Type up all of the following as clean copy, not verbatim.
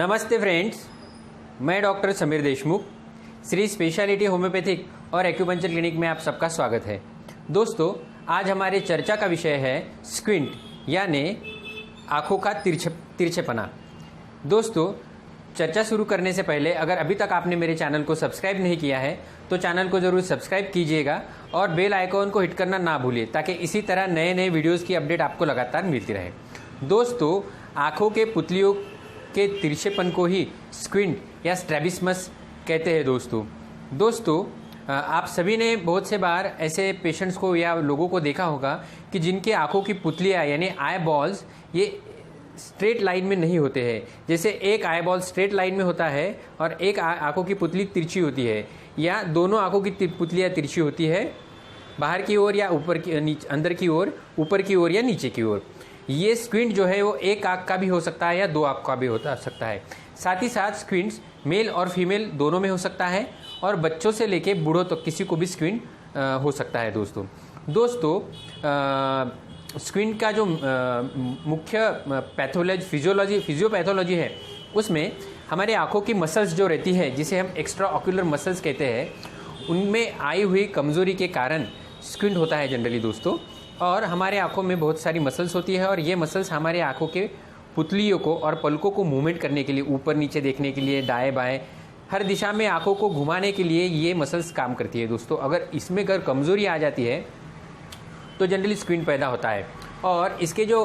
नमस्ते फ्रेंड्स, मैं doctor Sameer Deshmukh, Shri speciality homeopathic और एक्यूपंक्चर क्लिनिक में आप सबका स्वागत है। दोस्तों, आज हमारे चर्चा का विषय है स्क्विंट यानी आँखों का तिरछेपना। दोस्तों, चर्चा शुरू करने से पहले अगर अभी तक आपने मेरे चैनल को सब्सक्राइब नहीं किया है तो चैनल को ज़रूर सब्सक्राइब कीजिएगा और बेल आइकॉन को हिट करना ना भूलिए ताकि इसी तरह नए नए वीडियोज़ की अपडेट आपको लगातार मिलती रहे। दोस्तों, आँखों के पुतलियों के तिरछेपन को ही स्क्विंट या स्ट्रैबिस्मस कहते हैं। दोस्तों, आप सभी ने बहुत से बार ऐसे पेशेंट्स को या लोगों को देखा होगा कि जिनके आँखों की पुतलियाँ यानी आई बॉल्स ये स्ट्रेट लाइन में नहीं होते हैं। जैसे एक आई बॉल स्ट्रेट लाइन में होता है और एक आँखों की पुतली तिरछी होती है, या दोनों आँखों की पुतलियाँ तिरछी होती है, बाहर की ओर या ऊपर की अंदर की ओर, ऊपर की ओर या नीचे की ओर। ये स्क्विंट जो है वो एक आँख का भी हो सकता है या दो आँख का भी हो सकता है। साथ ही साथ स्क्विंट्स मेल और फीमेल दोनों में हो सकता है और बच्चों से लेके बूढ़ों तक किसी को भी स्क्विंट हो सकता है। दोस्तों, स्क्विंट का जो मुख्य फिजियोपैथोलॉजी है उसमें हमारे आँखों की मसल्स जो रहती है, जिसे हम एक्स्ट्रा ऑक्यूलर मसल्स कहते हैं, उनमें आई हुई कमज़ोरी के कारण स्क्विंट होता है जनरली दोस्तों। और हमारे आँखों में बहुत सारी मसल्स होती है और ये मसल्स हमारे आँखों के पुतलियों को और पलकों को मूवमेंट करने के लिए, ऊपर नीचे देखने के लिए, दाएं बाएं हर दिशा में आँखों को घुमाने के लिए ये मसल्स काम करती है। दोस्तों, अगर इसमें अगर कमज़ोरी आ जाती है तो जनरली स्क्विंट पैदा होता है। और इसके जो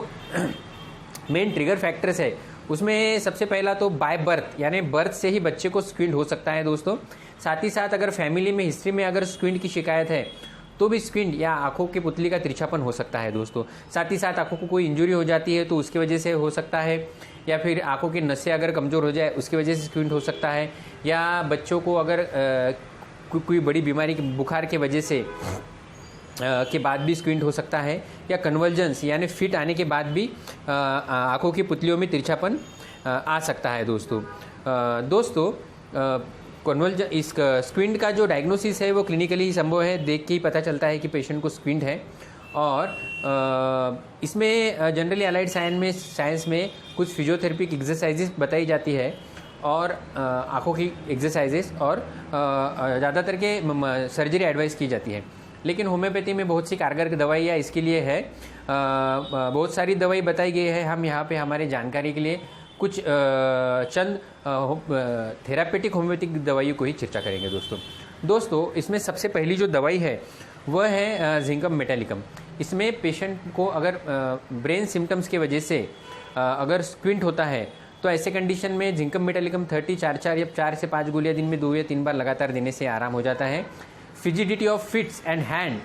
मेन ट्रिगर फैक्टर्स है उसमें सबसे पहला तो बाय बर्थ यानी बर्थ से ही बच्चे को स्क्विंट हो सकता है दोस्तों। साथ ही साथ अगर फैमिली में हिस्ट्री में अगर स्क्विंट की शिकायत है तो भी स्क्विंट या आँखों की पुतली का तिरछापन हो सकता है दोस्तों। साथ ही साथ आँखों को कोई इंजरी हो जाती है तो उसकी वजह से हो सकता है, या फिर आँखों की नसें अगर कमज़ोर हो जाए उसकी वजह से स्क्विंट हो सकता है, या बच्चों को अगर कोई बड़ी बीमारी बुखार के वजह से के बाद भी स्क्विंट हो सकता है, या कन्वर्जेंस यानी फिट आने के बाद भी आँखों की पुतलियों में तिरछापन आ सकता है दोस्तों। इस स्क्विंट का जो डायग्नोसिस है वो क्लिनिकली संभव है, देख के ही पता चलता है कि पेशेंट को स्क्विंट है। और इसमें जनरली अलाइड साइंस में कुछ फिजियोथेरेपिक एक्सरसाइजेस बताई जाती है और आँखों की एक्सरसाइजेस और ज़्यादातर के सर्जरी एडवाइस की जाती है। लेकिन होम्योपैथी में बहुत सी कारगर दवाइयाँ इसके लिए है, बहुत सारी दवाई बताई गई है। हम यहाँ पे हमारे जानकारी के लिए कुछ चंद थेरापेटिक होम्योपैथिक दवाइयों को ही चर्चा करेंगे दोस्तों, इसमें सबसे पहली जो दवाई है वह है जिंकम मेटालिकम। इसमें पेशेंट को अगर ब्रेन सिम्टम्स की वजह से अगर स्क्विंट होता है तो ऐसे कंडीशन में जिंकम मेटालिकम 30 4 से 5 गोलियाँ दिन में 2 या 3 बार लगातार देने से आराम हो जाता है। फिजिडिटी ऑफ फिट्स एंड हैंड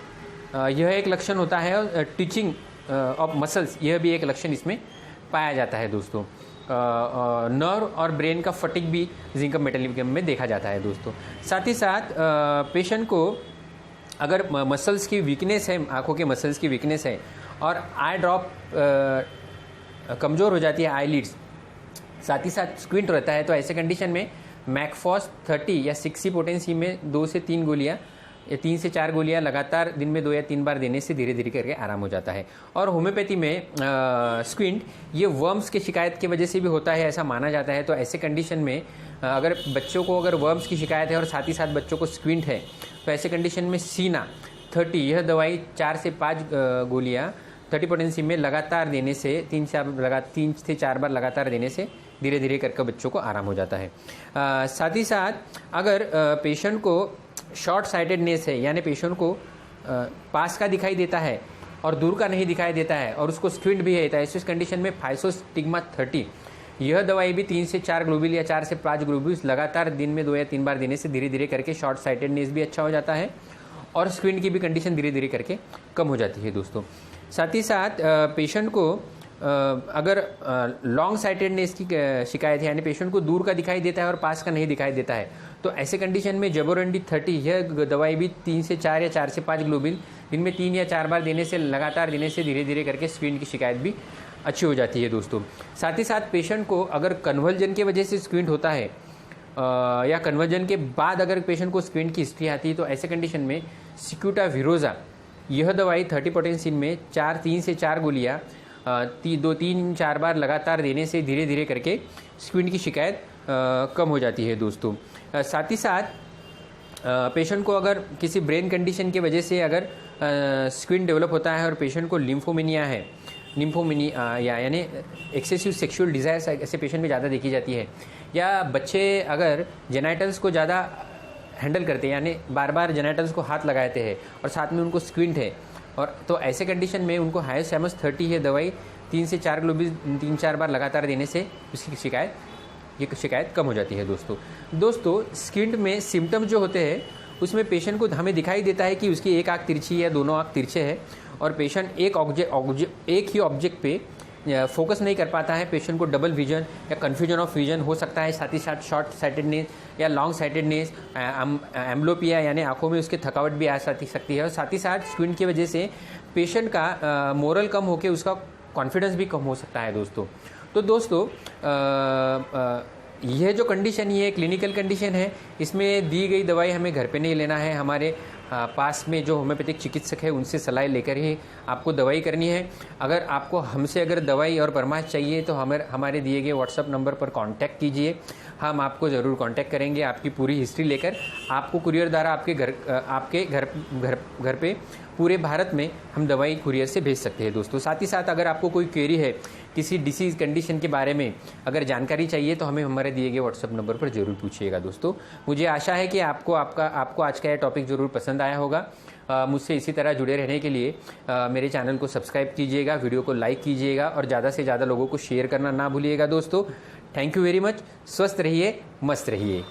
यह एक लक्षण होता है, और टिचिंग ऑफ मसल्स यह भी एक लक्षण इसमें पाया जाता है दोस्तों। नर्व और ब्रेन का फटिग भी जिंकम मेटालिकम में देखा जाता है दोस्तों। साथ ही साथ पेशेंट को अगर मसल्स की वीकनेस है, आँखों के मसल्स की वीकनेस है और आई ड्रॉप कमज़ोर हो जाती है, आई लीड्स, साथ ही साथ स्क्विंट रहता है, तो ऐसे कंडीशन में मैकफॉस 30 या 60 पोटेंसी में 2 से 3 गोलियाँ या 3 से 4 गोलियाँ लगातार दिन में 2 या 3 बार देने से धीरे धीरे करके आराम हो जाता है। और होम्योपैथी में स्क्विंट ये वर्म्स की शिकायत की वजह से भी होता है, ऐसा माना जाता है। तो ऐसे कंडीशन में अगर बच्चों को अगर वर्म्स की शिकायत है और साथ ही साथ बच्चों को स्क्विंट है तो ऐसे कंडीशन में सीना 30 यह दवाई 4 से 5 गोलियाँ 30 पोटेंसी में लगातार देने से 3 से 4 बार लगातार देने से धीरे धीरे करके बच्चों को आराम हो जाता है। साथ ही साथ अगर पेशेंट को शॉर्ट साइटेडनेस है यानी पेशेंट को पास का दिखाई देता है और दूर का नहीं दिखाई देता है और उसको स्क्विंट भी है, तो ऐसी कंडीशन में फाइसोस्टिग्मा 30 यह दवाई भी 3 से 4 ग्लोबिल या 4 से 5 ग्लोबिल लगातार दिन में 2 या 3 बार देने से धीरे धीरे करके शॉर्ट साइटेडनेस भी अच्छा हो जाता है और स्क्विंट की भी कंडीशन धीरे धीरे करके कम हो जाती है दोस्तों। साथ ही साथ पेशेंट को अगर लॉन्ग साइटेडनेस की शिकायत है यानी पेशेंट को दूर का दिखाई देता है और पास का नहीं दिखाई देता है, तो ऐसे कंडीशन में जबोरंडी 30 यह दवाई भी 3 से 4 या 4 से 5 ग्लोबिल दिन में 3 या 4 बार देने से लगातार देने से धीरे धीरे करके स्क्विंट की शिकायत भी अच्छी हो जाती है दोस्तों। साथ ही साथ पेशेंट को अगर कन्वर्जन की वजह से स्क्विंट होता है या कन्वर्जन के बाद अगर पेशेंट को स्क्विंट की हिस्ट्री आती है तो ऐसे कंडीशन में सिक्यूटाविरोजा यह दवाई 30 पोटेंसी में 3 से 4 गोलियाँ 2-3-4 बार लगातार देने से धीरे धीरे करके स्क्विंट की शिकायत कम हो जाती है दोस्तों। साथ ही साथ पेशेंट को अगर किसी ब्रेन कंडीशन की वजह से अगर स्क्विंट डेवलप होता है और पेशेंट को लिम्फोमेनिया है, यानी एक्सेसिव सेक्सुअल डिज़ायर्स ऐसे पेशेंट में ज़्यादा देखी जाती है, या बच्चे अगर जेनाइटल्स को ज़्यादा हैंडल करते हैं, यानी बार बार जेनाइटल्स को हाथ लगाते हैं और साथ में उनको स्क्विंट है, और तो ऐसे कंडीशन में उनको हाइसैमस 30 है दवाई 3 से 4 ग्लोबुल 3-4 बार लगातार देने से उसकी शिकायत कम हो जाती है दोस्तों। स्क्विंट में सिम्टम्स जो होते हैं उसमें पेशेंट को हमें दिखाई देता है कि उसकी एक आँख तिरछी या दोनों आँख तिरछे है और पेशेंट एक ही ऑब्जेक्ट पे फोकस नहीं कर पाता है। पेशेंट को डबल विजन या कन्फ्यूजन ऑफ विजन हो सकता है, साथ ही साथ शॉर्ट साइटेडनेस या लॉन्ग साइटेडनेस, एम्ब्लोपिया यानी आंखों में उसके थकावट भी आ सकती है, और साथ ही साथ स्क्विंट की वजह से पेशेंट का मोरल कम होकर उसका कॉन्फिडेंस भी कम हो सकता है दोस्तों। तो दोस्तों यह जो कंडीशन ये क्लिनिकल कंडीशन है, इसमें दी गई दवाई हमें घर पे नहीं लेना है, हमारे पास में जो होम्योपैथिक चिकित्सक है उनसे सलाह लेकर ही आपको दवाई करनी है। अगर आपको हमसे अगर दवाई और परामर्श चाहिए तो हमारे दिए गए व्हाट्सएप नंबर पर कांटेक्ट कीजिए, हम आपको ज़रूर कांटेक्ट करेंगे। आपकी पूरी हिस्ट्री लेकर आपको कुरियर द्वारा आपके घर पे पूरे भारत में हम दवाई कुरियर से भेज सकते हैं दोस्तों। साथ ही साथ अगर आपको कोई क्वेरी है किसी डिसीज़ कंडीशन के बारे में अगर जानकारी चाहिए तो हमें हमारे दिए गए व्हाट्सएप नंबर पर ज़रूर पूछिएगा दोस्तों। मुझे आशा है कि आपको आज का यह टॉपिक ज़रूर पसंद आया होगा। मुझसे इसी तरह जुड़े रहने के लिए मेरे चैनल को सब्सक्राइब कीजिएगा, वीडियो को लाइक कीजिएगा और ज़्यादा से ज़्यादा लोगों को शेयर करना ना भूलिएगा दोस्तों। Thank you very much. स्वस्थ रहिए, मस्त रहिए।